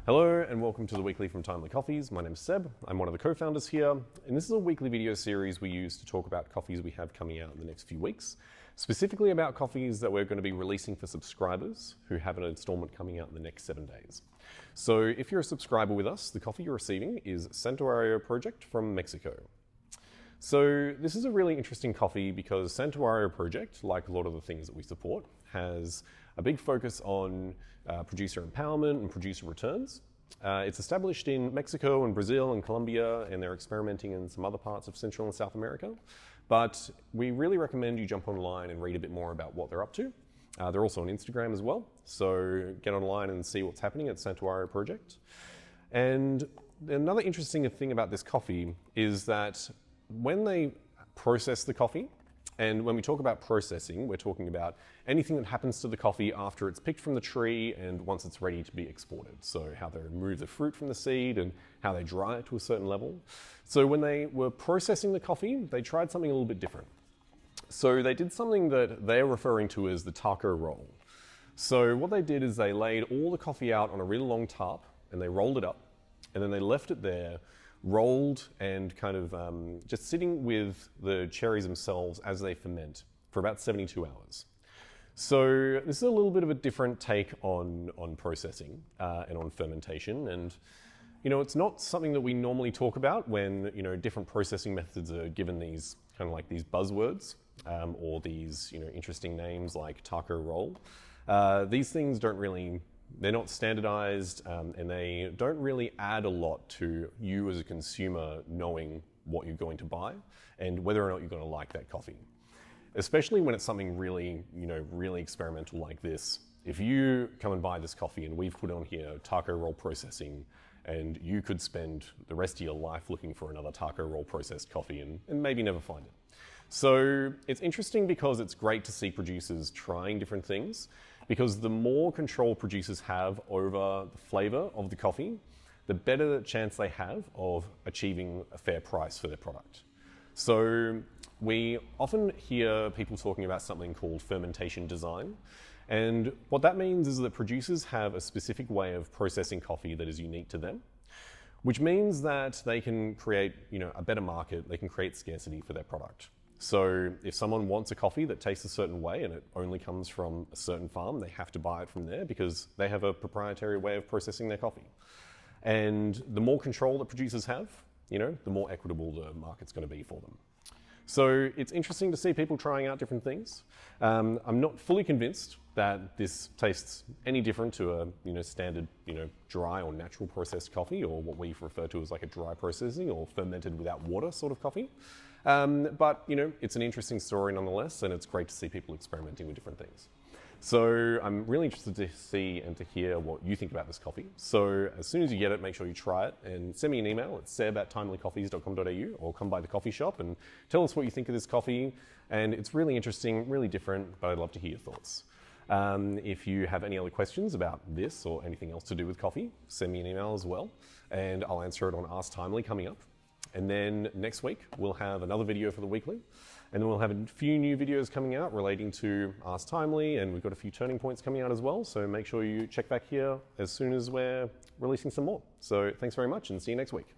Hello and welcome to the weekly from Timely Coffees. My name's Seb. I'm one of the co-founders here, and this is a weekly video series we use to talk about coffees we have coming out in the next few weeks, specifically about coffees that we're going to be releasing for subscribers who have an installment coming out in the next 7 days. So if you're a subscriber with us, the coffee you're receiving is Santuario Project from Mexico. So this is a really interesting coffee because Santuario Project, like a lot of the things that we support, has a big focus on producer empowerment and producer returns. It's established in Mexico and Brazil and Colombia, and they're experimenting in some other parts of Central and South America. But we really recommend you jump online and read a bit more about what they're up to. They're also on Instagram as well, so get online and see what's happening at Santuario Project. And another interesting thing about this coffee is that when they process the coffee, and when we talk about processing, we're talking about anything that happens to the coffee after it's picked from the tree and once it's ready to be exported. So how they remove the fruit from the seed and how they dry it to a certain level. So when they were processing the coffee, they tried something a little bit different. So they did something that they're referring to as the taco roll. So what they did is they laid all the coffee out on a really long tarp and they rolled it up, and then they left it there rolled and kind of just sitting with the cherries themselves as they ferment for about 72 hours. So this is a little bit of a different take on processing and on fermentation. And it's not something that we normally talk about when different processing methods are given these kind of like these buzzwords or these interesting names like taco roll. These things they're not standardized and they don't really add a lot to you as a consumer knowing what you're going to buy and whether or not you're going to like that coffee. Especially when it's something really, really experimental like this. If you come and buy this coffee and we've put on here taco roll processing, and you could spend the rest of your life looking for another taco roll processed coffee and maybe never find it. So it's interesting because it's great to see producers trying different things, because the more control producers have over the flavor of the coffee, the better the chance they have of achieving a fair price for their product. So we often hear people talking about something called fermentation design. And what that means is that producers have a specific way of processing coffee that is unique to them, which means that they can create a better market, they can create scarcity for their product. So if someone wants a coffee that tastes a certain way and it only comes from a certain farm, they have to buy it from there because they have a proprietary way of processing their coffee. And the more control that producers have, the more equitable the market's going to be for them. So it's interesting to see people trying out different things. I'm not fully convinced that this tastes any different to a standard dry or natural processed coffee, or what we refer to as like a dry processing or fermented without water sort of coffee. But it's an interesting story nonetheless, and it's great to see people experimenting with different things. So I'm really interested to see and to hear what you think about this coffee. So as soon as you get it, make sure you try it and send me an email at seb@timelycoffees.com.au, or come by the coffee shop and tell us what you think of this coffee. And it's really interesting, really different, but I'd love to hear your thoughts. If you have any other questions about this or anything else to do with coffee, send me an email as well, and I'll answer it on Ask Timely coming up. And then next week, we'll have another video for the weekly, and then we'll have a few new videos coming out relating to Ask Timely, and we've got a few turning points coming out as well, so make sure you check back here as soon as we're releasing some more. So thanks very much, and see you next week.